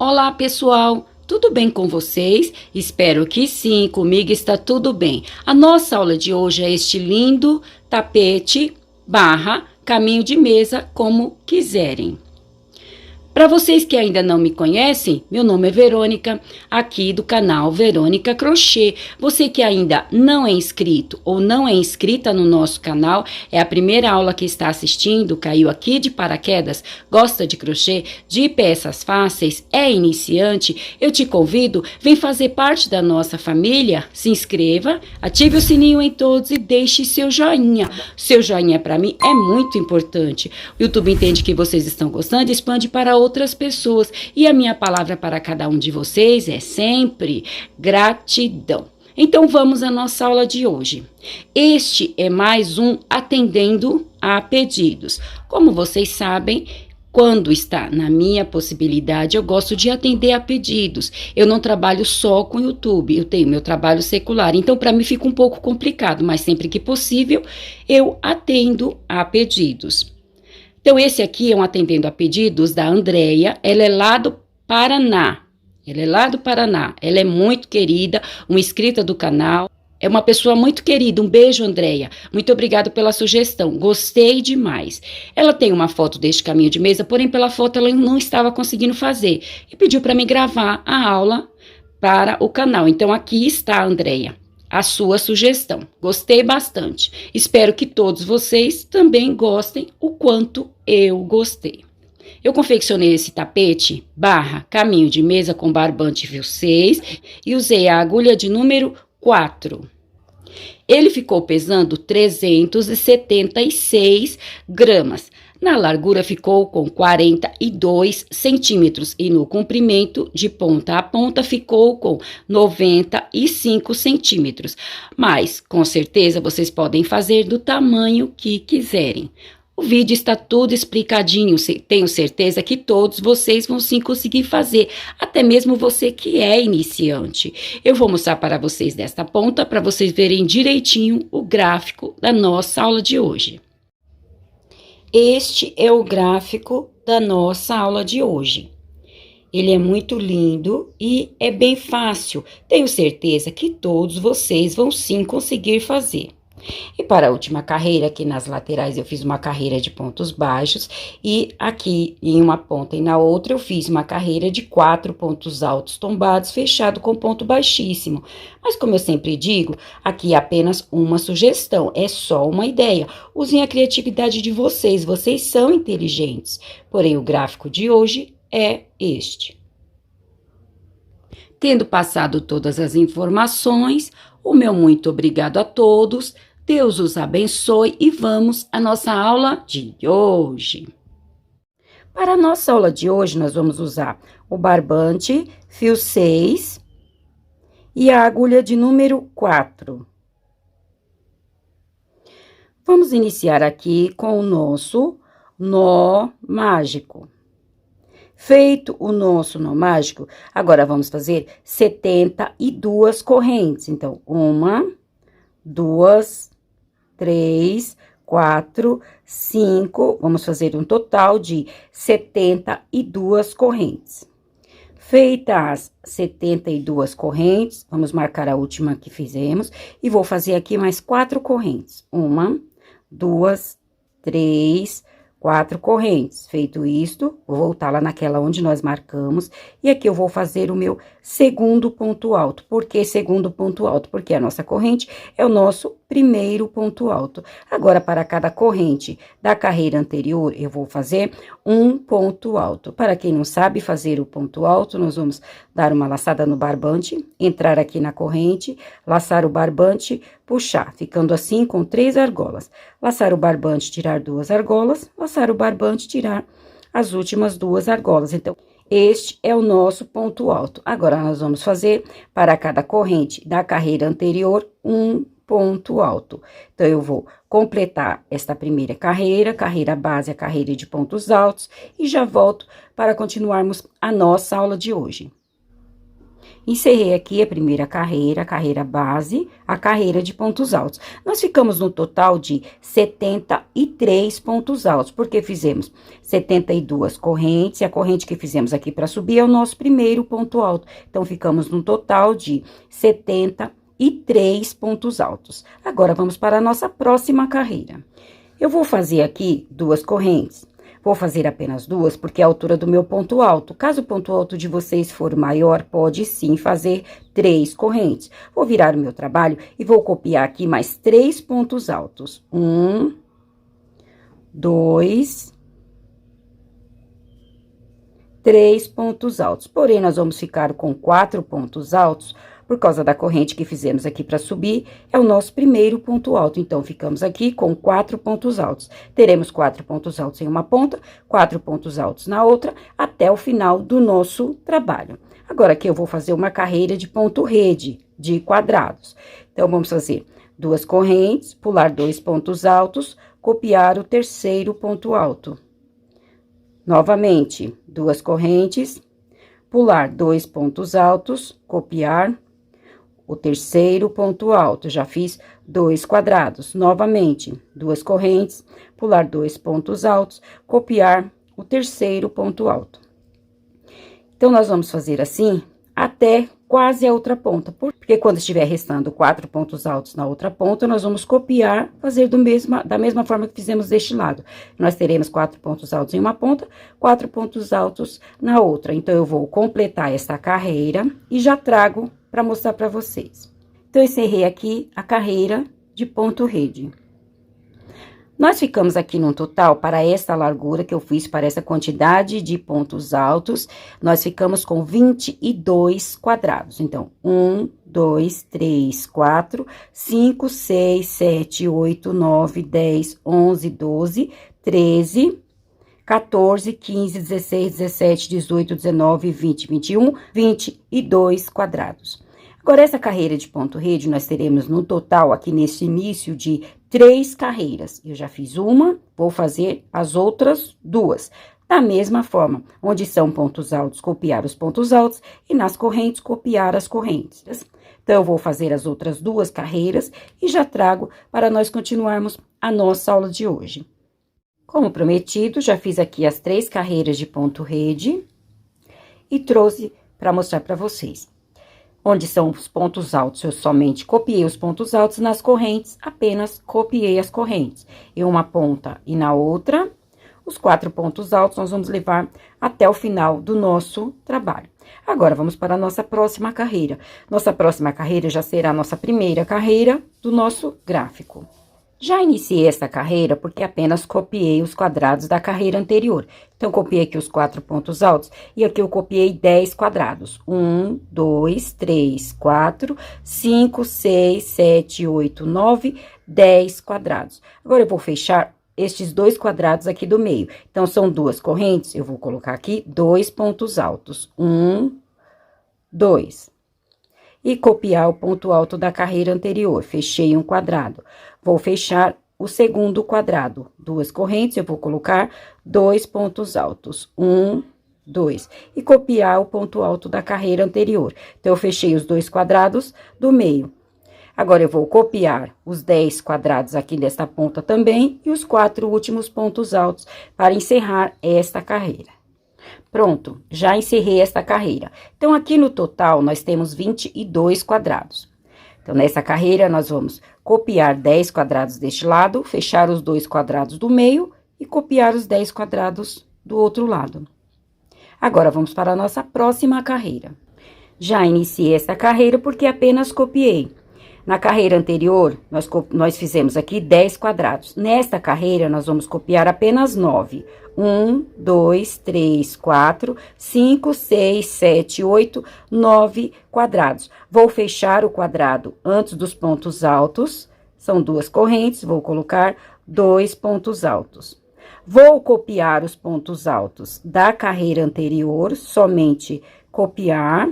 Olá, pessoal! Tudo bem com vocês? Espero que sim, comigo está tudo bem. A nossa aula de hoje é este lindo tapete barra caminho de mesa, como quiserem. Para vocês que ainda não me conhecem, meu nome é Verônica, aqui do canal Verônica Crochê. Você que ainda não é inscrito ou não é inscrita no nosso canal, é a primeira aula que está assistindo, caiu aqui de paraquedas, gosta de crochê, de peças fáceis, é iniciante, eu te convido, vem fazer parte da nossa família, se inscreva, ative o sininho em todos e deixe seu joinha. Seu joinha para mim é muito importante. O YouTube entende que vocês estão gostando e expande para outras pessoas. E a minha palavra para cada um de vocês é sempre gratidão. Então vamos à nossa aula de hoje. Este é mais um atendendo a pedidos. Como vocês sabem, quando está na minha possibilidade, eu gosto de atender a pedidos. Eu não trabalho só com YouTube, eu tenho meu trabalho secular. Então, para mim fica um pouco complicado, mas sempre que possível, eu atendo a pedidos. Então, esse aqui é um atendendo a pedidos da Andréia, ela é lá do Paraná. Ela é muito querida, uma inscrita do canal. É uma pessoa muito querida. Um beijo, Andréia. Muito obrigada pela sugestão. Gostei demais. Ela tem uma foto deste caminho de mesa, porém pela foto ela não estava conseguindo fazer. E pediu para mim gravar a aula para o canal. Então, aqui está, Andréia, a sua sugestão. Gostei bastante. Espero que todos vocês também gostem o quanto eu gostei. Eu confeccionei esse tapete barra caminho de mesa com barbante fio 6 e usei a agulha de número 4. Ele ficou pesando 376 gramas. Na largura ficou com 42 centímetros e no comprimento de ponta a ponta ficou com 95 centímetros. Mas, com certeza, vocês podem fazer do tamanho que quiserem. O vídeo está tudo explicadinho, tenho certeza que todos vocês vão sim conseguir fazer, até mesmo você que é iniciante. Eu vou mostrar para vocês desta ponta, para vocês verem direitinho o gráfico da nossa aula de hoje. Este é o gráfico da nossa aula de hoje. Ele é muito lindo e é bem fácil. Tenho certeza que todos vocês vão sim conseguir fazer. E para a última carreira, aqui nas laterais eu fiz uma carreira de pontos baixos e aqui em uma ponta e na outra eu fiz uma carreira de 4 pontos altos tombados, fechado com ponto baixíssimo. Mas como eu sempre digo, aqui é apenas uma sugestão, é só uma ideia. Usem a criatividade de vocês, vocês são inteligentes. Porém, o gráfico de hoje é este. Tendo passado todas as informações, o meu muito obrigado a todos. Deus os abençoe e vamos à nossa aula de hoje. Para a nossa aula de hoje, nós vamos usar o barbante, fio 6 e a agulha de número 4. Vamos iniciar aqui com o nosso nó mágico. Feito o nosso nó mágico, agora vamos fazer 72 correntes. Então, 1, 2, 3, 4, 5, vamos fazer um total de 72 correntes. Feitas as 72 correntes, vamos marcar a última que fizemos e vou fazer aqui mais 4 correntes. 1, 2, 3, 4 correntes. Feito isto, vou voltar lá naquela onde nós marcamos e aqui eu vou fazer o meu segundo ponto alto. Por que segundo ponto alto? Porque a nossa corrente é o nosso primeiro ponto alto. Agora, para cada corrente da carreira anterior, eu vou fazer um ponto alto. Para quem não sabe fazer o ponto alto, nós vamos dar uma laçada no barbante, entrar aqui na corrente, laçar o barbante, puxar, ficando assim com 3 argolas. Laçar o barbante, tirar 2 argolas, laçar o barbante, tirar as últimas 2 argolas. Então, este é o nosso ponto alto. Agora, nós vamos fazer para cada corrente da carreira anterior um ponto alto. Então, eu vou completar esta primeira carreira, carreira base, a carreira de pontos altos, e já volto para continuarmos a nossa aula de hoje. Encerrei aqui a primeira carreira, a carreira base, a carreira de pontos altos. Nós ficamos no total de 73 pontos altos, porque fizemos 72 correntes, e a corrente que fizemos aqui para subir é o nosso primeiro ponto alto. Então, ficamos no total de 73 pontos altos. Agora, vamos para a nossa próxima carreira. Eu vou fazer aqui 2 correntes. Vou fazer apenas 2, porque é a altura do meu ponto alto. Caso o ponto alto de vocês for maior, pode sim fazer 3 correntes. Vou virar o meu trabalho e vou copiar aqui mais 3 pontos altos. 1, 2, 3 pontos altos. Porém, nós vamos ficar com 4 pontos altos, por causa da corrente que fizemos aqui para subir, é o nosso primeiro ponto alto. Então, ficamos aqui com 4 pontos altos. Teremos 4 pontos altos em uma ponta, 4 pontos altos na outra, até o final do nosso trabalho. Agora, aqui eu vou fazer uma carreira de ponto rede, de quadrados. Então, vamos fazer 2 correntes, pular 2 pontos altos, copiar o terceiro ponto alto. Novamente, 2 correntes, pular 2 pontos altos, copiar o terceiro ponto alto. Já fiz 2 quadrados. Novamente, 2 correntes, pular 2 pontos altos, copiar o terceiro ponto alto. Então, nós vamos fazer assim até quase a outra ponta, porque quando estiver restando 4 pontos altos na outra ponta, nós vamos copiar, fazer da mesma forma que fizemos deste lado. Nós teremos 4 pontos altos em uma ponta, 4 pontos altos na outra. Então, eu vou completar essa carreira e já trago para mostrar para vocês. Então, eu encerrei aqui a carreira de ponto rede. Nós ficamos aqui num total, para essa largura que eu fiz, para essa quantidade de pontos altos, nós ficamos com 22 quadrados. Então, 1, 2, 3, 4, 5, 6, 7, 8, 9, 10, 11, 12, 13, 14, 15, 16, 17, 18, 19, 20, 21, 22 quadrados. Agora, essa carreira de ponto rede, nós teremos no total, aqui nesse início, de 3 carreiras. Eu já fiz uma, vou fazer as outras 2. Da mesma forma, onde são pontos altos, copiar os pontos altos, e nas correntes, copiar as correntes. Então, eu vou fazer as outras 2 carreiras e já trago para nós continuarmos a nossa aula de hoje. Como prometido, já fiz aqui as 3 carreiras de ponto rede e trouxe para mostrar para vocês. Onde são os pontos altos, eu somente copiei os pontos altos, nas correntes, apenas copiei as correntes. Em uma ponta e na outra, os 4 pontos altos nós vamos levar até o final do nosso trabalho. Agora, vamos para a nossa próxima carreira. Nossa próxima carreira já será a nossa primeira carreira do nosso gráfico. Já iniciei essa carreira porque apenas copiei os quadrados da carreira anterior. Então, copiei aqui os 4 pontos altos e aqui eu copiei 10 quadrados. 1, 2, 3, 4, 5, 6, 7, 8, 9, 10 quadrados. Agora, eu vou fechar estes 2 quadrados aqui do meio. Então, são 2 correntes, eu vou colocar aqui 2 pontos altos. 1, 2. E copiar o ponto alto da carreira anterior. Fechei um quadrado. Vou fechar o segundo quadrado. 2 correntes, eu vou colocar 2 pontos altos. 1, 2. E copiar o ponto alto da carreira anterior. Então, eu fechei os 2 quadrados do meio. Agora, eu vou copiar os 10 quadrados aqui desta ponta também e os 4 últimos pontos altos para encerrar esta carreira. Pronto, já encerrei esta carreira. Então, aqui no total, nós temos 22 quadrados. Então, nessa carreira, nós vamos copiar 10 quadrados deste lado, fechar os 2 quadrados do meio e copiar os 10 quadrados do outro lado. Agora, vamos para a nossa próxima carreira. Já iniciei essa carreira porque apenas copiei. Na carreira anterior, nós fizemos aqui 10 quadrados. Nesta carreira, nós vamos copiar apenas 9. 1, 2, 3, 4, 5, 6, 7, 8, 9 quadrados. Vou fechar o quadrado antes dos pontos altos. São 2 correntes, vou colocar 2 pontos altos. Vou copiar os pontos altos da carreira anterior, somente copiar.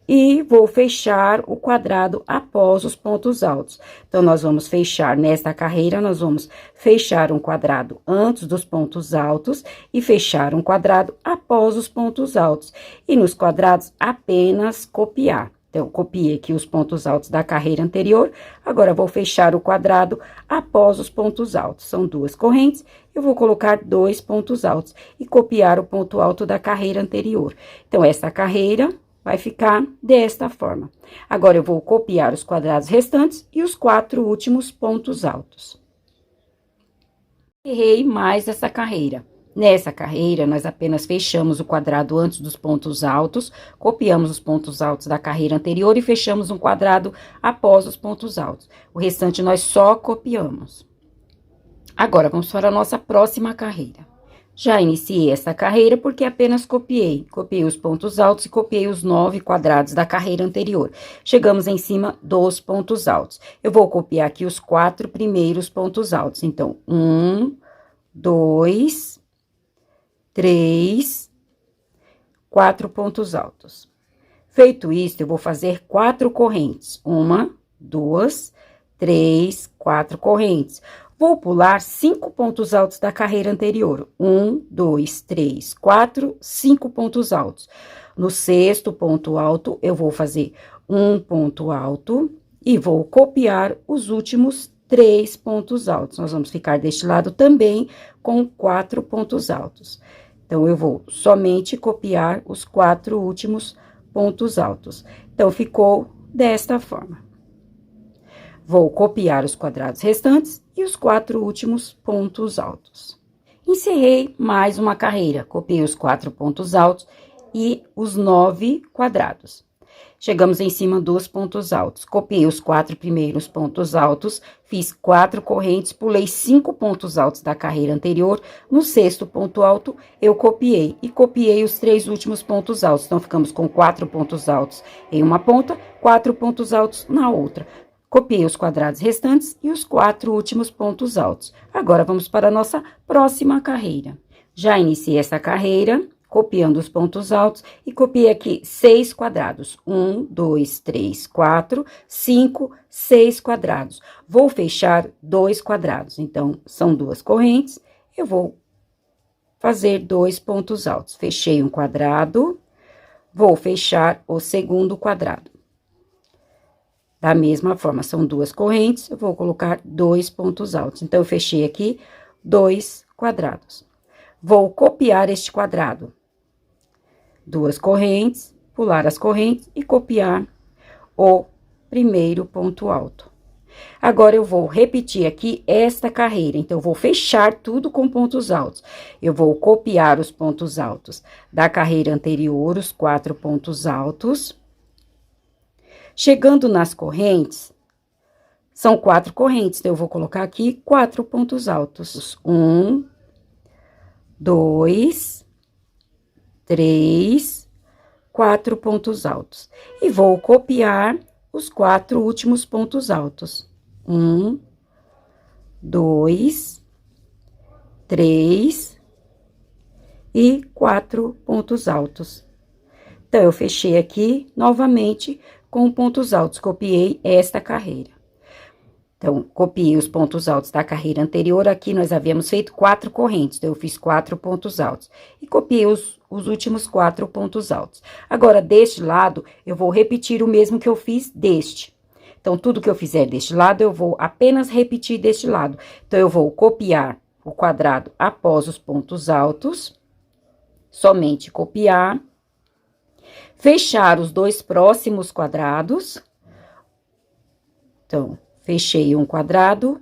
e vou fechar o quadrado após os pontos altos. Então, nós vamos fechar nesta carreira, nós vamos fechar um quadrado antes dos pontos altos e fechar um quadrado após os pontos altos. E nos quadrados, apenas copiar. Então, copiei aqui os pontos altos da carreira anterior, agora vou fechar o quadrado após os pontos altos. São duas correntes, eu vou colocar 2 pontos altos e copiar o ponto alto da carreira anterior. Então, essa carreira vai ficar desta forma. Agora, eu vou copiar os quadrados restantes e os 4 últimos pontos altos. Errei mais essa carreira. Nessa carreira, nós apenas fechamos o quadrado antes dos pontos altos, copiamos os pontos altos da carreira anterior e fechamos um quadrado após os pontos altos. O restante, nós só copiamos. Agora, vamos para a nossa próxima carreira. Já iniciei essa carreira porque apenas copiei. Copiei os pontos altos e copiei os 9 quadrados da carreira anterior. Chegamos em cima dos pontos altos. Eu vou copiar aqui os 4 primeiros pontos altos. Então, 1, 2, 3, 4 pontos altos. Feito isso, eu vou fazer 4 correntes. 1, 2, 3, 4 correntes. Vou pular 5 pontos altos da carreira anterior. 1, 2, 3, 4, 5 pontos altos. No 6º ponto alto, eu vou fazer um ponto alto e vou copiar os últimos 3 pontos altos. Nós vamos ficar deste lado também com 4 pontos altos. Então, eu vou somente copiar os 4 últimos pontos altos. Então, ficou desta forma. Vou copiar os quadrados restantes e os 4 últimos pontos altos. Encerrei mais uma carreira, copiei os 4 pontos altos e os 9 quadrados. Chegamos em cima dos pontos altos, copiei os 4 primeiros pontos altos, fiz 4 correntes, pulei 5 pontos altos da carreira anterior, no 6º ponto alto eu copiei e copiei os 3 últimos pontos altos. Então, ficamos com 4 pontos altos em uma ponta, 4 pontos altos na outra. Copiei os quadrados restantes e os 4 últimos pontos altos. Agora, vamos para a nossa próxima carreira. Já iniciei essa carreira, copiando os pontos altos e copiei aqui 6 quadrados. 1, 2, 3, 4, 5, 6 quadrados. Vou fechar 2 quadrados. Então, são 2 correntes, eu vou fazer 2 pontos altos. Fechei um quadrado, vou fechar o segundo quadrado. Da mesma forma, são 2 correntes, eu vou colocar 2 pontos altos. Então, eu fechei aqui 2 quadrados. Vou copiar este quadrado. 2 correntes, pular as correntes e copiar o primeiro ponto alto. Agora, eu vou repetir aqui esta carreira. Então, eu vou fechar tudo com pontos altos. Eu vou copiar os pontos altos da carreira anterior, os 4 pontos altos. Chegando nas correntes, são 4 correntes, então eu vou colocar aqui 4 pontos altos. 1, 2, 3, 4 pontos altos. E vou copiar os 4 últimos pontos altos. 1, 2, 3 e 4 pontos altos. Então, eu fechei aqui novamente com pontos altos, copiei esta carreira. Então, copiei os pontos altos da carreira anterior, aqui nós havíamos feito 4 correntes, então eu fiz 4 pontos altos. E copiei os últimos 4 pontos altos. Agora, deste lado, eu vou repetir o mesmo que eu fiz deste. Então, tudo que eu fizer deste lado, eu vou apenas repetir deste lado. Então, eu vou copiar o quadrado após os pontos altos, somente copiar. Fechar os 2 próximos quadrados. Então, fechei um quadrado.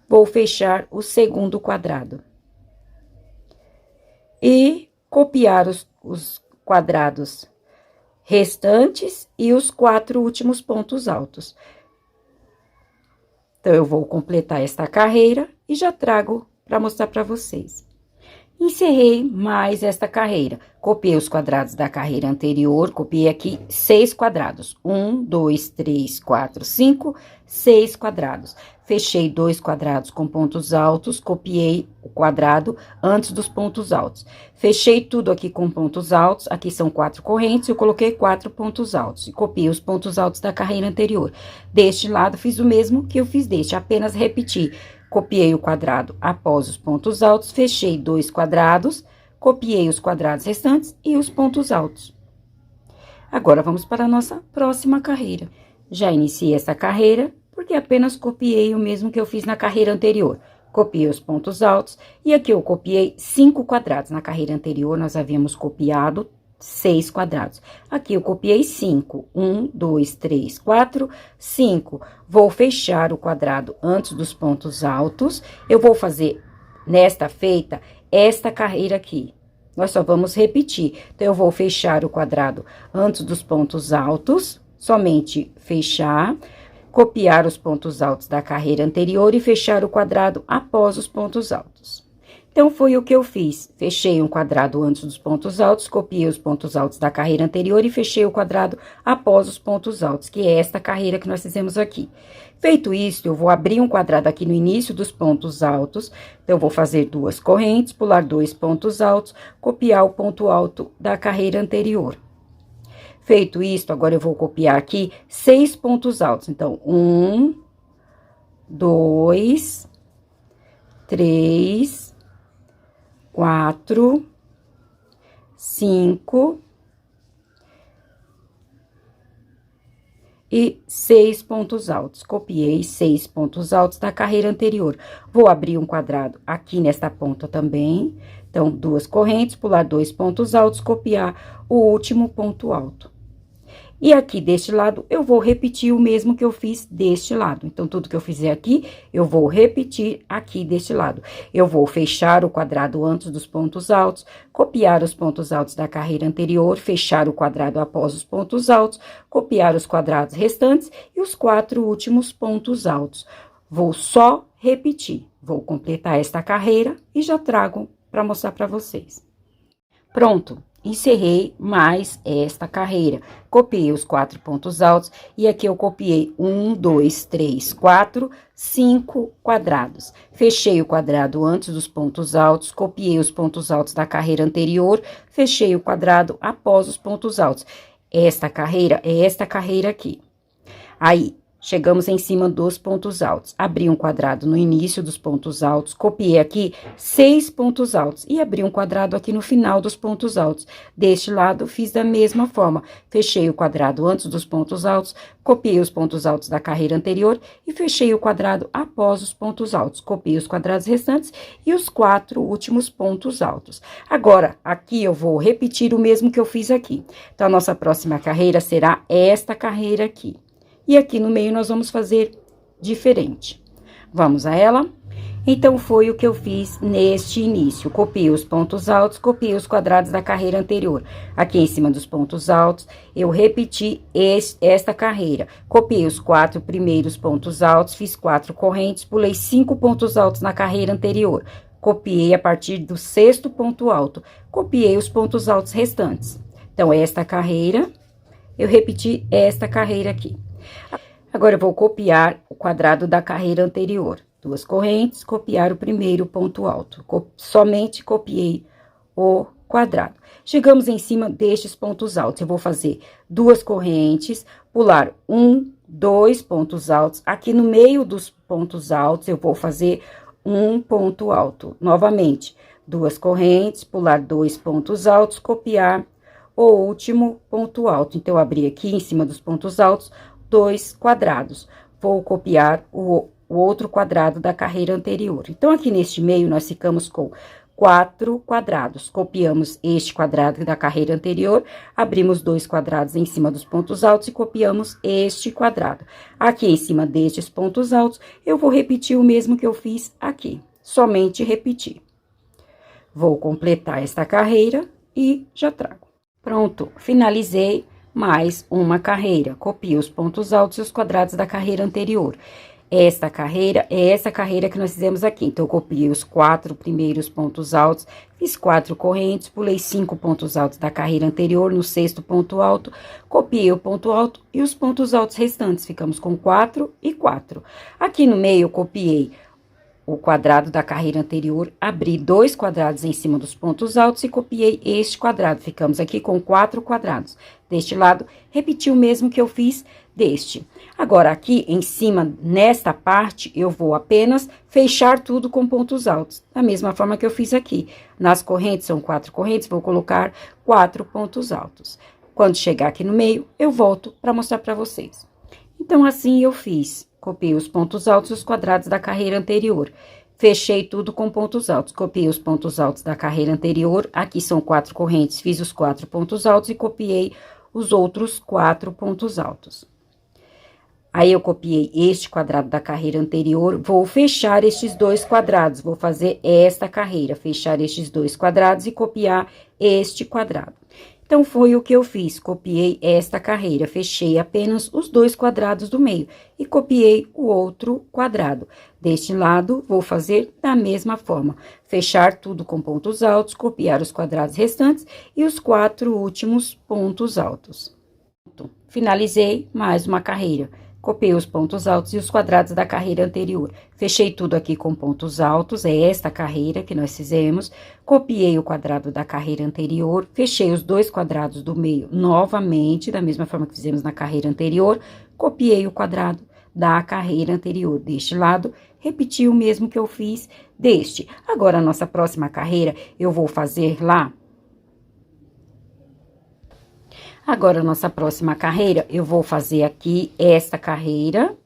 Vou fechar o segundo quadrado. E copiar os quadrados restantes e os 4 últimos pontos altos. Então, eu vou completar esta carreira e já trago para mostrar para vocês. Encerrei mais esta carreira. Copiei os quadrados da carreira anterior, copiei aqui 6 quadrados. 1, 2, 3, 4, 5, 6 quadrados. fechei 2 quadrados com pontos altos, copiei o quadrado antes dos pontos altos. Fechei tudo aqui com pontos altos, aqui são 4 correntes, eu coloquei 4 pontos altos e copiei os pontos altos da carreira anterior. Deste lado, fiz o mesmo que eu fiz deste, apenas repeti. Copiei o quadrado após os pontos altos, fechei 2 quadrados, copiei os quadrados restantes e os pontos altos. Agora, vamos para a nossa próxima carreira. Já iniciei essa carreira, porque apenas copiei o mesmo que eu fiz na carreira anterior. Copiei os pontos altos, e aqui eu copiei 5 quadrados. Na carreira anterior, nós havíamos copiado 6 quadrados. Aqui eu copiei 5. 1, 2, 3, 4, 5. Vou fechar o quadrado antes dos pontos altos. Eu vou fazer, nesta feita, esta carreira aqui. Nós só vamos repetir. Então, eu vou fechar o quadrado antes dos pontos altos, somente fechar, copiar os pontos altos da carreira anterior e fechar o quadrado após os pontos altos. Então, foi o que eu fiz. Fechei um quadrado antes dos pontos altos, copiei os pontos altos da carreira anterior e fechei o quadrado após os pontos altos, que é esta carreira que nós fizemos aqui. Feito isso, eu vou abrir um quadrado aqui no início dos pontos altos. Então, eu vou fazer 2 correntes, pular 2 pontos altos, copiar o ponto alto da carreira anterior. Feito isso, agora eu vou copiar aqui 6 pontos altos. Então, 1, 2, 3, 4, 5 e 6 pontos altos. Copiei 6 pontos altos da carreira anterior. Vou abrir um quadrado aqui nesta ponta também. Então, 2 correntes, pular 2 pontos altos, copiar o último ponto alto. E aqui deste lado, eu vou repetir o mesmo que eu fiz deste lado. Então, tudo que eu fizer aqui, eu vou repetir aqui deste lado. Eu vou fechar o quadrado antes dos pontos altos, copiar os pontos altos da carreira anterior, fechar o quadrado após os pontos altos, copiar os quadrados restantes e os 4 últimos pontos altos. Vou só repetir. Vou completar esta carreira e já trago para mostrar para vocês. Pronto! Encerrei mais esta carreira. Copiei os 4 pontos altos e aqui eu copiei 1, 2, 3, 4, 5 quadrados. Fechei o quadrado antes dos pontos altos, copiei os pontos altos da carreira anterior, fechei o quadrado após os pontos altos. Esta carreira é esta carreira aqui. Aí, chegamos em cima dos pontos altos. Abri um quadrado no início dos pontos altos, copiei aqui 6 pontos altos e abri um quadrado aqui no final dos pontos altos. Deste lado, fiz da mesma forma. Fechei o quadrado antes dos pontos altos, copiei os pontos altos da carreira anterior e fechei o quadrado após os pontos altos. Copiei os quadrados restantes e os 4 últimos pontos altos. Agora, aqui eu vou repetir o mesmo que eu fiz aqui. Então, a nossa próxima carreira será esta carreira aqui. E aqui no meio, nós vamos fazer diferente. Vamos a ela? Então, foi o que eu fiz neste início. Copiei os pontos altos, copiei os quadrados da carreira anterior. Aqui em cima dos pontos altos, eu repeti esta carreira. Copiei os 4 primeiros pontos altos, fiz 4 correntes, pulei 5 pontos altos na carreira anterior. Copiei a partir do 6º ponto alto. Copiei os pontos altos restantes. Então, esta carreira, eu repeti esta carreira aqui. Agora, eu vou copiar o quadrado da carreira anterior. 2 correntes, copiar o primeiro ponto alto. Somente copiei o quadrado. Chegamos em cima destes pontos altos. Eu vou fazer 2 correntes, pular 1, 2 pontos altos. Aqui no meio dos pontos altos, eu vou fazer um ponto alto. Novamente, 2 correntes, pular 2 pontos altos, copiar o último ponto alto. Então, eu abri aqui em cima dos pontos altos 2 quadrados. Vou copiar o outro quadrado da carreira anterior. Então, aqui neste meio, nós ficamos com 4 quadrados. Copiamos este quadrado da carreira anterior, abrimos 2 quadrados em cima dos pontos altos e copiamos este quadrado. Aqui em cima destes pontos altos, eu vou repetir o mesmo que eu fiz aqui. Somente repetir. Vou completar esta carreira e já trago. Pronto, finalizei mais uma carreira. Copio os pontos altos e os quadrados da carreira anterior. esta carreira é essa carreira que nós fizemos aqui. Então, eu copiei os 4 primeiros pontos altos, fiz 4 correntes, pulei 5 pontos altos da carreira anterior no 6º ponto alto, copiei o ponto alto e os pontos altos restantes, ficamos com 4 e 4. Aqui no meio, eu copiei o quadrado da carreira anterior, abri 2 quadrados em cima dos pontos altos e copiei este quadrado. Ficamos aqui com 4 quadrados. Deste lado, repeti o mesmo que eu fiz deste. Agora, aqui em cima, nesta parte, eu vou apenas fechar tudo com pontos altos. Da mesma forma que eu fiz aqui. Nas correntes, são 4 correntes, vou colocar 4 pontos altos. Quando chegar aqui no meio, eu volto para mostrar para vocês. Então, assim eu fiz. Copiei os pontos altos e os quadrados da carreira anterior. Fechei tudo com pontos altos. Copiei os pontos altos da carreira anterior. Aqui são 4 correntes. Fiz os 4 pontos altos e copiei os outros 4 pontos altos. Aí, eu copiei este quadrado da carreira anterior. Vou fechar estes 2 quadrados. Vou fazer esta carreira. Fechar estes 2 quadrados e copiar este quadrado. Então, foi o que eu fiz, copiei esta carreira, fechei apenas os 2 quadrados do meio e copiei o outro quadrado. Deste lado, vou fazer da mesma forma, fechar tudo com pontos altos, copiar os quadrados restantes e os 4 últimos pontos altos. Finalizei mais uma carreira. Copiei os pontos altos e os quadrados da carreira anterior. Fechei tudo aqui com pontos altos, é esta carreira que nós fizemos. Copiei o quadrado da carreira anterior, fechei os 2 quadrados do meio novamente, da mesma forma que fizemos na carreira anterior. Copiei o quadrado da carreira anterior deste lado, repeti o mesmo que eu fiz deste. Agora, a nossa próxima carreira, eu vou fazer lá. Agora, nossa próxima carreira, eu vou fazer aqui esta carreira.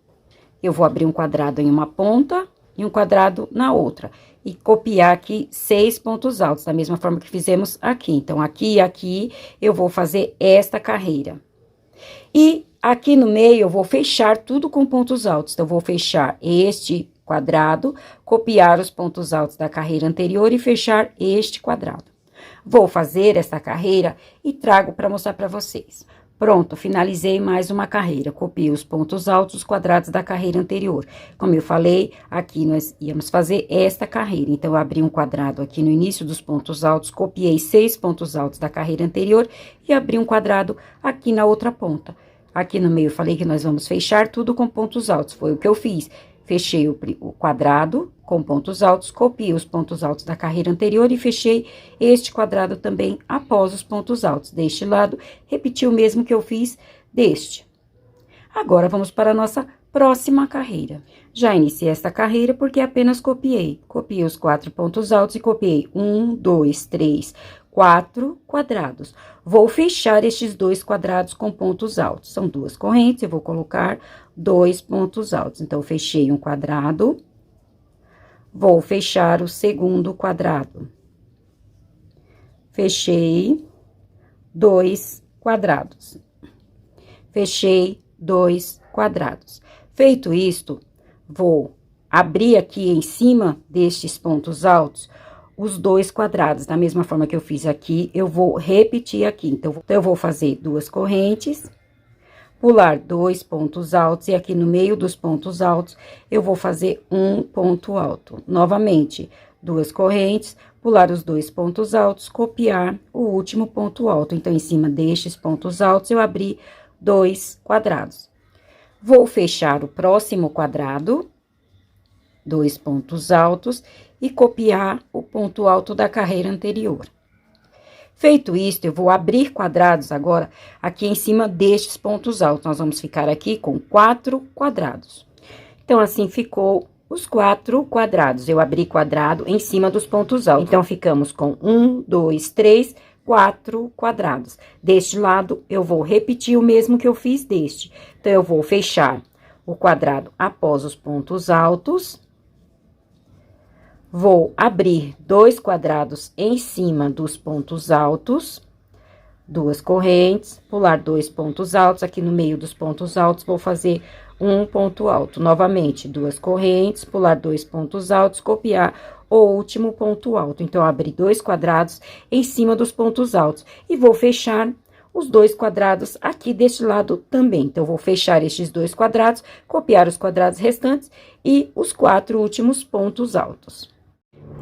Eu vou abrir um quadrado em uma ponta e um quadrado na outra. E copiar aqui 6 pontos altos, da mesma forma que fizemos aqui. Então, aqui e aqui, eu vou fazer esta carreira. E aqui no meio, eu vou fechar tudo com pontos altos. Então, eu vou fechar este quadrado, copiar os pontos altos da carreira anterior e fechar este quadrado. Vou fazer essa carreira e trago para mostrar para vocês. Pronto, finalizei mais uma carreira. Copiei os pontos altos, os quadrados da carreira anterior. Como eu falei, aqui nós íamos fazer esta carreira. Então, eu abri um quadrado aqui no início dos pontos altos, copiei 6 pontos altos da carreira anterior e abri um quadrado aqui na outra ponta. Aqui no meio, eu falei que nós vamos fechar tudo com pontos altos. Foi o que eu fiz. Fechei o quadrado com pontos altos, copiei os pontos altos da carreira anterior e fechei este quadrado também após os pontos altos. Deste lado, repeti o mesmo que eu fiz deste. Agora, vamos para a nossa próxima carreira. Já iniciei esta carreira porque apenas copiei. Copiei os 4 pontos altos e copiei 1, 2, 3, 4 quadrados. Vou fechar estes 2 quadrados com pontos altos. São 2 correntes, eu vou colocar 2 pontos altos. Então, fechei um quadrado, vou fechar o segundo quadrado. Fechei 2 quadrados. Fechei 2 quadrados. Feito isto, vou abrir aqui em cima destes pontos altos os 2 quadrados. Da mesma forma que eu fiz aqui, eu vou repetir aqui. Então, eu vou fazer 2 correntes, pular 2 pontos altos, e aqui no meio dos pontos altos, eu vou fazer um ponto alto. Novamente, 2 correntes, pular os 2 pontos altos, copiar o último ponto alto. Então, em cima destes pontos altos, eu abri 2 quadrados. Vou fechar o próximo quadrado, 2 pontos altos, e copiar o ponto alto da carreira anterior. Feito isto, eu vou abrir quadrados agora aqui em cima destes pontos altos. Nós vamos ficar aqui com 4 quadrados. Então, assim ficou os 4 quadrados. Eu abri quadrado em cima dos pontos altos. Então, ficamos com 1, 2, 3, 4 quadrados. Deste lado, eu vou repetir o mesmo que eu fiz deste. Então, eu vou fechar o quadrado após os pontos altos. Vou abrir 2 quadrados em cima dos pontos altos, 2 correntes, pular 2 pontos altos, aqui no meio dos pontos altos, vou fazer um ponto alto. Novamente, 2 correntes, pular 2 pontos altos, copiar o último ponto alto. Então, eu abri 2 quadrados em cima dos pontos altos e vou fechar os 2 quadrados aqui deste lado também. Então, eu vou fechar estes 2 quadrados, copiar os quadrados restantes e os 4 últimos pontos altos.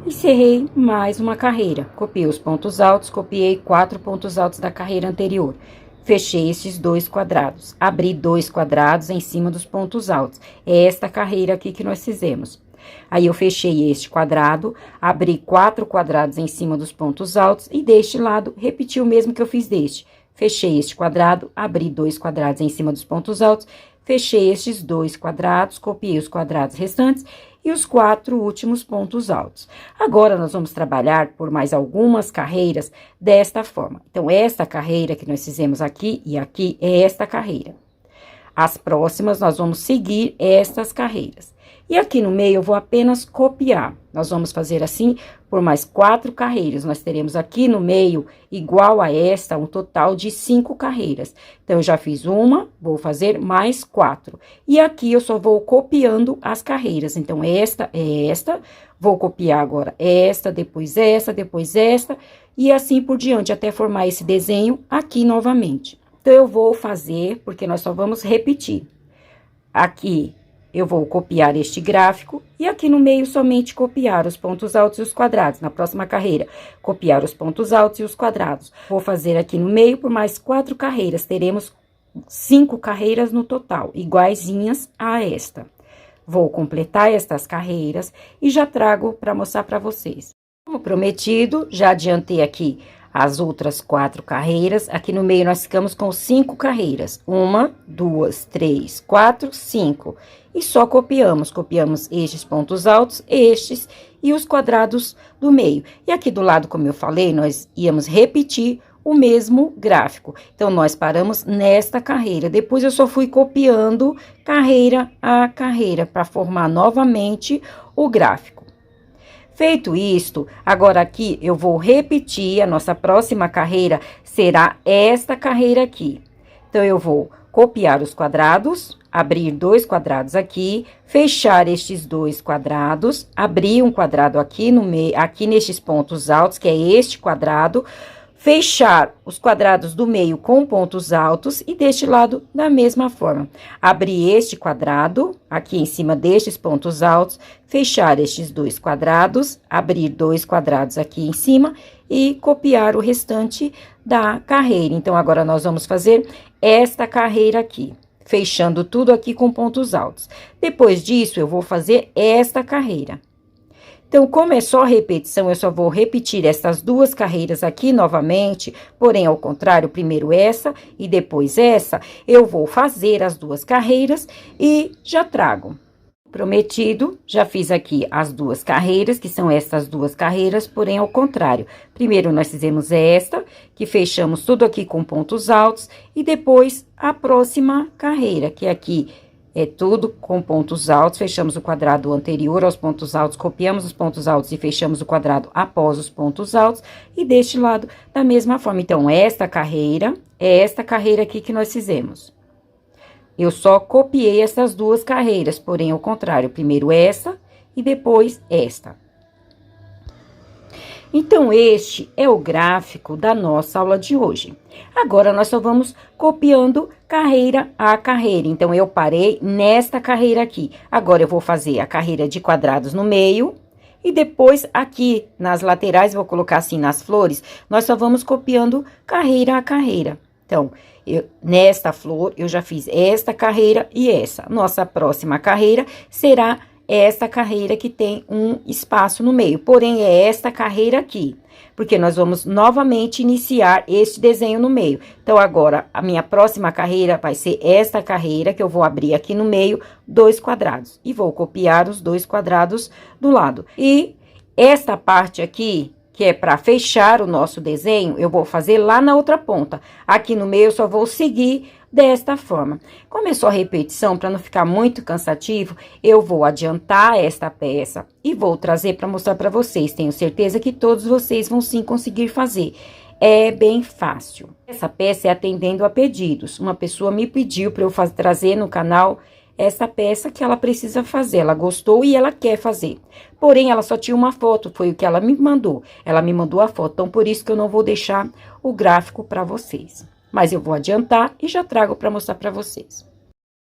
Encerrei mais uma carreira. Copiei os pontos altos, copiei 4 pontos altos da carreira anterior. Fechei estes 2 quadrados. Abri 2 quadrados em cima dos pontos altos. É esta carreira aqui que nós fizemos. Aí, eu fechei este quadrado, abri 4 quadrados em cima dos pontos altos e deste lado, repeti o mesmo que eu fiz deste. Fechei este quadrado, abri 2 quadrados em cima dos pontos altos, fechei estes 2 quadrados, copiei os quadrados restantes e os 4 últimos pontos altos. Agora, nós vamos trabalhar por mais algumas carreiras desta forma. Então, esta carreira que nós fizemos aqui e aqui é esta carreira. As próximas, nós vamos seguir estas carreiras. E aqui no meio, eu vou apenas copiar. Nós vamos fazer assim por mais 4 carreiras. Nós teremos aqui no meio, igual a esta, um total de 5 carreiras. Então, eu já fiz uma, vou fazer mais 4. E aqui, eu só vou copiando as carreiras. Então, esta é esta, vou copiar agora esta, depois esta, depois esta, e assim por diante, até formar esse desenho aqui novamente. Então, eu vou fazer, porque nós só vamos repetir. Aqui, eu vou copiar este gráfico e aqui no meio somente copiar os pontos altos e os quadrados. Na próxima carreira, copiar os pontos altos e os quadrados. Vou fazer aqui no meio por mais 4 carreiras. Teremos 5 carreiras no total, iguaizinhas a esta. Vou completar estas carreiras e já trago para mostrar para vocês. Como prometido, já adiantei aqui as outras 4 carreiras. Aqui no meio, nós ficamos com 5 carreiras. 1, 2, 3, 4, 5. E só copiamos. Copiamos estes pontos altos, estes e os quadrados do meio. E aqui do lado, como eu falei, nós íamos repetir o mesmo gráfico. Então, nós paramos nesta carreira. Depois, eu só fui copiando carreira a carreira para formar novamente o gráfico. Feito isto, agora aqui eu vou repetir, a nossa próxima carreira será esta carreira aqui. Então, eu vou copiar os quadrados, abrir 2 quadrados aqui, fechar estes 2 quadrados, abrir um quadrado aqui no meio, aqui nestes pontos altos, que é este quadrado, fechar os quadrados do meio com pontos altos e deste lado da mesma forma. Abrir este quadrado, aqui em cima destes pontos altos, fechar estes 2 quadrados, abrir 2 quadrados aqui em cima e copiar o restante da carreira. Então, agora nós vamos fazer esta carreira aqui, fechando tudo aqui com pontos altos. Depois disso, eu vou fazer esta carreira. Então, como é só repetição, eu só vou repetir essas 2 carreiras aqui novamente, porém, ao contrário, primeiro essa e depois essa, eu vou fazer as 2 carreiras e já trago. Prometido, já fiz aqui as 2 carreiras, que são essas 2 carreiras, porém, ao contrário. Primeiro, nós fizemos esta, que fechamos tudo aqui com pontos altos, e depois a próxima carreira, que aqui é tudo com pontos altos, fechamos o quadrado anterior aos pontos altos, copiamos os pontos altos e fechamos o quadrado após os pontos altos, e deste lado, da mesma forma. Então, esta carreira é esta carreira aqui que nós fizemos. Eu só copiei essas 2 carreiras, porém, ao contrário, primeiro essa e depois esta. Então, este é o gráfico da nossa aula de hoje. Agora, nós só vamos copiando carreira a carreira. Então, eu parei nesta carreira aqui. Agora, eu vou fazer a carreira de quadrados no meio. E depois, aqui nas laterais, vou colocar assim nas flores, nós só vamos copiando carreira a carreira. Então, nesta flor, eu já fiz esta carreira e essa. Nossa próxima carreira será esta carreira que tem um espaço no meio, porém, é esta carreira aqui, porque nós vamos novamente iniciar este desenho no meio. Então, agora, a minha próxima carreira vai ser esta carreira, que eu vou abrir aqui no meio 2 quadrados, e vou copiar os 2 quadrados do lado. E esta parte aqui, que é para fechar o nosso desenho, eu vou fazer lá na outra ponta. Aqui no meio, eu só vou seguir desta forma. Como é só repetição, para não ficar muito cansativo, eu vou adiantar esta peça e vou trazer para mostrar para vocês. Tenho certeza que todos vocês vão sim conseguir fazer. É bem fácil. Essa peça é atendendo a pedidos. Uma pessoa me pediu para eu trazer no canal essa peça que ela precisa fazer. Ela gostou e ela quer fazer. Porém, ela só tinha uma foto, foi o que ela me mandou. Ela me mandou a foto, então por isso que eu não vou deixar o gráfico para vocês. mas eu vou adiantar e já trago para mostrar para vocês.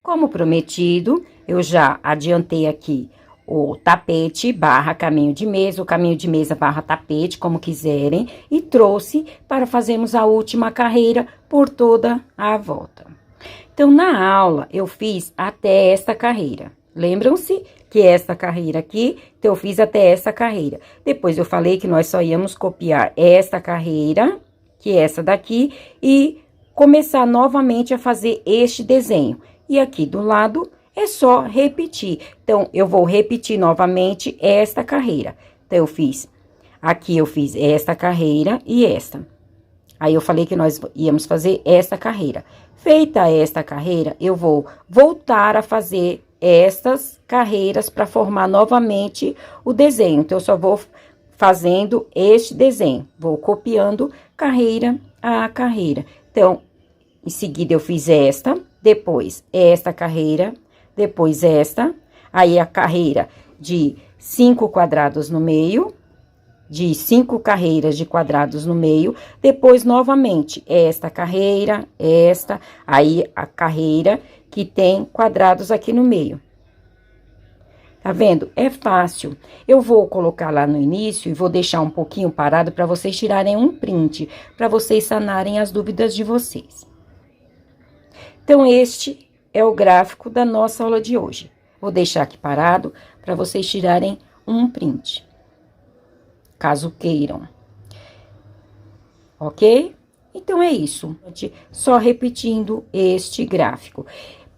Como prometido, eu já adiantei aqui o tapete barra caminho de mesa, o caminho de mesa barra tapete, como quiserem, e trouxe para fazermos a última carreira por toda a volta. Então, na aula, eu fiz até esta carreira. Lembram-se que esta carreira aqui, então eu fiz até essa carreira. Depois eu falei que nós só íamos copiar esta carreira, que é essa daqui, e começar novamente a fazer este desenho. E aqui do lado é só repetir. Então, eu vou repetir novamente esta carreira. Então, aqui eu fiz esta carreira e esta. Aí, eu falei que nós íamos fazer esta carreira. Feita esta carreira, eu vou voltar a fazer estas carreiras para formar novamente o desenho. Então, eu só vou fazendo este desenho. Vou copiando carreira a carreira. Então, em seguida, eu fiz esta, depois esta carreira, depois esta, aí a carreira de 5 quadrados no meio, de 5 carreiras de quadrados no meio, depois novamente esta carreira, esta, aí a carreira que tem quadrados aqui no meio. Tá vendo? É fácil. Eu vou colocar lá no início e vou deixar um pouquinho parado para vocês tirarem um print, para vocês sanarem as dúvidas de vocês. Então, este é o gráfico da nossa aula de hoje. Vou deixar aqui parado para vocês tirarem um print, caso queiram. Ok? Então, é isso. Só repetindo este gráfico.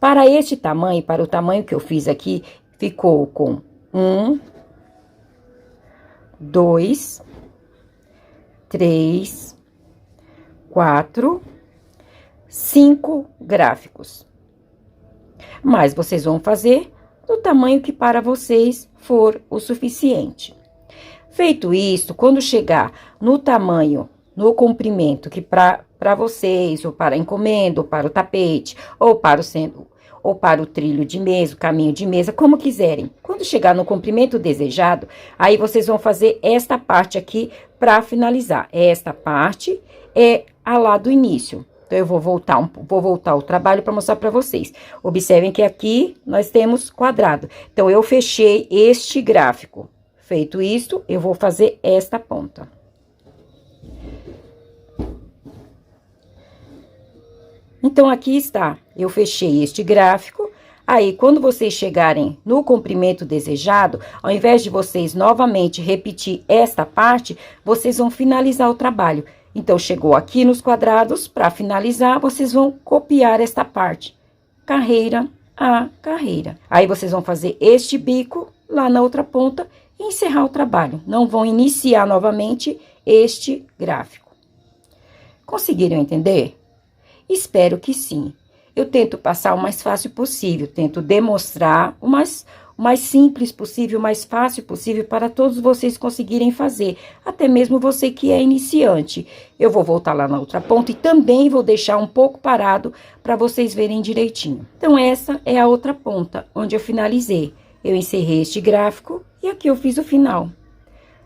Para este tamanho, para o tamanho que eu fiz aqui, ficou com 1, 2, 3, 4, 5 gráficos. Mas vocês vão fazer do tamanho que para vocês for o suficiente. Feito isso, quando chegar no tamanho, no comprimento que para vocês, ou para a encomenda, ou para o tapete, ou para o trilho de mesa, o caminho de mesa, como quiserem. Quando chegar no comprimento desejado, aí vocês vão fazer esta parte aqui para finalizar. Esta parte é a lá do início. Então, eu vou voltar o trabalho para mostrar para vocês. Observem que aqui nós temos quadrado. Então, eu fechei este gráfico. Feito isso, eu vou fazer esta ponta. Então, aqui está. Eu fechei este gráfico. Aí, quando vocês chegarem no comprimento desejado, ao invés de vocês novamente repetir esta parte, vocês vão finalizar o trabalho. Então, chegou aqui nos quadrados, para finalizar, vocês vão copiar esta parte, carreira a carreira. Aí, vocês vão fazer este bico lá na outra ponta e encerrar o trabalho. Não vão iniciar novamente este gráfico. Conseguiram entender? Espero que sim. Eu tento passar o mais fácil possível, tento demonstrar o mais simples possível, o mais fácil possível para todos vocês conseguirem fazer, até mesmo você que é iniciante. Eu vou voltar lá na outra ponta e também vou deixar um pouco parado para vocês verem direitinho. Então, essa é a outra ponta, onde eu finalizei. Eu encerrei este gráfico e aqui eu fiz o final.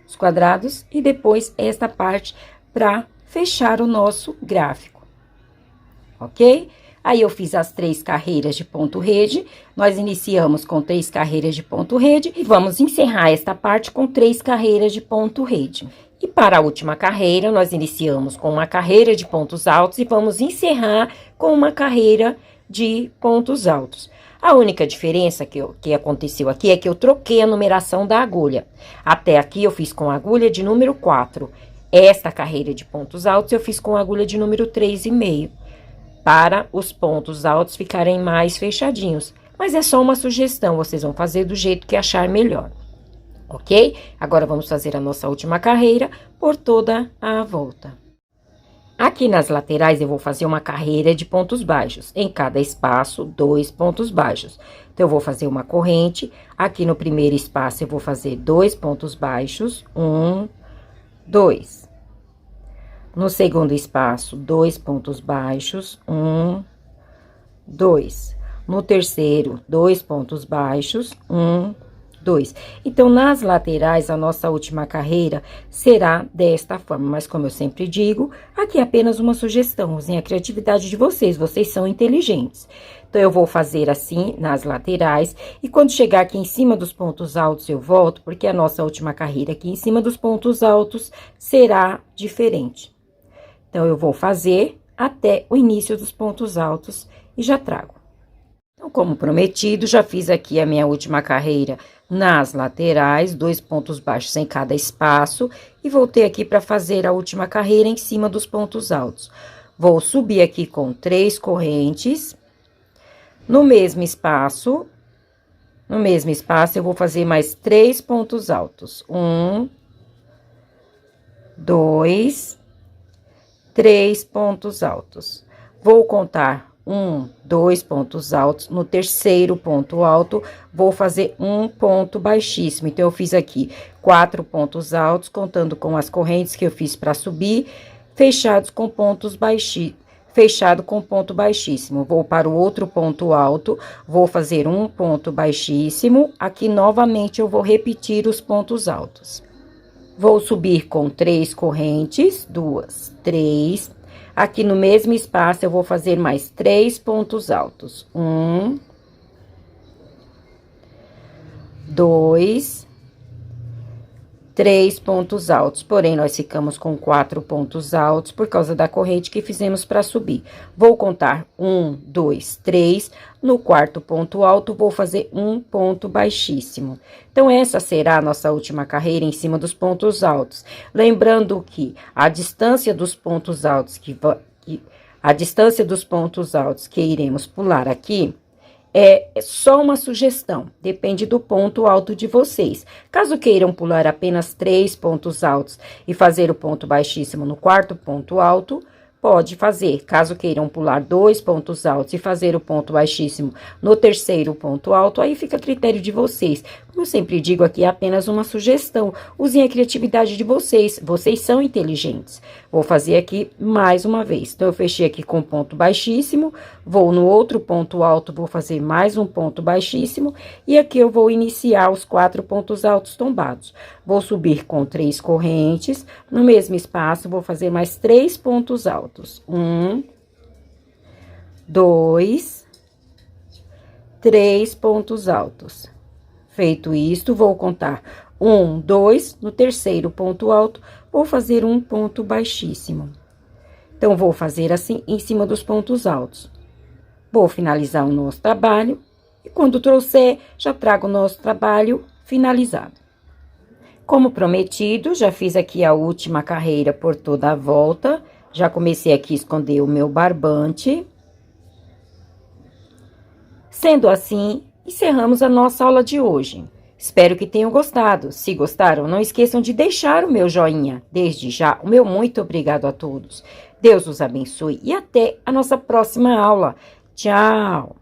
Os quadrados e depois esta parte para fechar o nosso gráfico. Ok? Aí, eu fiz as 3 carreiras de ponto rede, nós iniciamos com 3 carreiras de ponto rede e vamos encerrar esta parte com 3 carreiras de ponto rede. E para a última carreira, nós iniciamos com uma carreira de pontos altos e vamos encerrar com uma carreira de pontos altos. A única diferença que aconteceu aqui é que eu troquei a numeração da agulha. Até aqui, eu fiz com a agulha de número 4. Esta carreira de pontos altos, eu fiz com a agulha de número 3,5. Para os pontos altos ficarem mais fechadinhos. Mas é só uma sugestão, vocês vão fazer do jeito que achar melhor. Ok? Agora, vamos fazer a nossa última carreira por toda a volta. Aqui nas laterais, eu vou fazer uma carreira de pontos baixos. Em cada espaço, 2 pontos baixos. Então, eu vou fazer uma corrente. Aqui no primeiro espaço, eu vou fazer 2 pontos baixos. 1, 2. No segundo espaço, 2 pontos baixos, 1, 2. No terceiro, 2 pontos baixos, 1, 2. Então, nas laterais, a nossa última carreira será desta forma. Mas, como eu sempre digo, aqui é apenas uma sugestão. Usem a criatividade de vocês, vocês são inteligentes. Então, eu vou fazer assim nas laterais. E quando chegar aqui em cima dos pontos altos, eu volto, porque a nossa última carreira aqui em cima dos pontos altos será diferente. Então, eu vou fazer até o início dos pontos altos e já trago. Então, como prometido, já fiz aqui a minha última carreira nas laterais, 2 pontos baixos em cada espaço, e voltei aqui para fazer a última carreira em cima dos pontos altos. Vou subir aqui com 3 correntes. No mesmo espaço, eu vou fazer mais 3 pontos altos. 1, 2, 3 pontos altos. Vou contar 1, 2 pontos altos. No terceiro ponto alto, vou fazer um ponto baixíssimo. Então, eu fiz aqui 4 pontos altos, contando com as correntes que eu fiz para subir, fechados com pontos baixíssimos. Fechado com ponto baixíssimo. Vou para o outro ponto alto, vou fazer um ponto baixíssimo. Aqui, novamente, eu vou repetir os pontos altos. Vou subir com 3 correntes, 2, 3. Aqui no mesmo espaço, eu vou fazer mais 3 pontos altos. 1, 2, 3 pontos altos. Porém, nós ficamos com 4 pontos altos por causa da corrente que fizemos para subir. Vou contar 1, 2, 3. No quarto ponto alto, vou fazer um ponto baixíssimo. Então, essa será a nossa última carreira em cima dos pontos altos. Lembrando que a distância dos pontos altos que iremos pular aqui é só uma sugestão, depende do ponto alto de vocês. Caso queiram pular apenas 3 pontos altos e fazer o ponto baixíssimo no quarto ponto alto, pode fazer. Caso queiram pular 2 pontos altos e fazer o ponto baixíssimo no terceiro ponto alto, aí fica a critério de vocês. Como eu sempre digo, aqui é apenas uma sugestão. Usem a criatividade de vocês, vocês são inteligentes. Vou fazer aqui mais uma vez. Então, eu fechei aqui com ponto baixíssimo, vou no outro ponto alto, vou fazer mais um ponto baixíssimo, e aqui eu vou iniciar os 4 pontos altos tombados. Vou subir com 3 correntes, no mesmo espaço, vou fazer mais 3 pontos altos. 1, 2, 3 pontos altos. Feito isto, vou contar 1, 2, no terceiro ponto alto, vou fazer um ponto baixíssimo. Então, vou fazer assim em cima dos pontos altos. Vou finalizar o nosso trabalho, e quando trouxer, já trago o nosso trabalho finalizado. Como prometido, já fiz aqui a última carreira por toda a volta, já comecei aqui a esconder o meu barbante. Sendo assim, encerramos a nossa aula de hoje. Espero que tenham gostado. Se gostaram, não esqueçam de deixar o meu joinha. Desde já, o meu muito obrigado a todos. Deus os abençoe e até a nossa próxima aula. Tchau!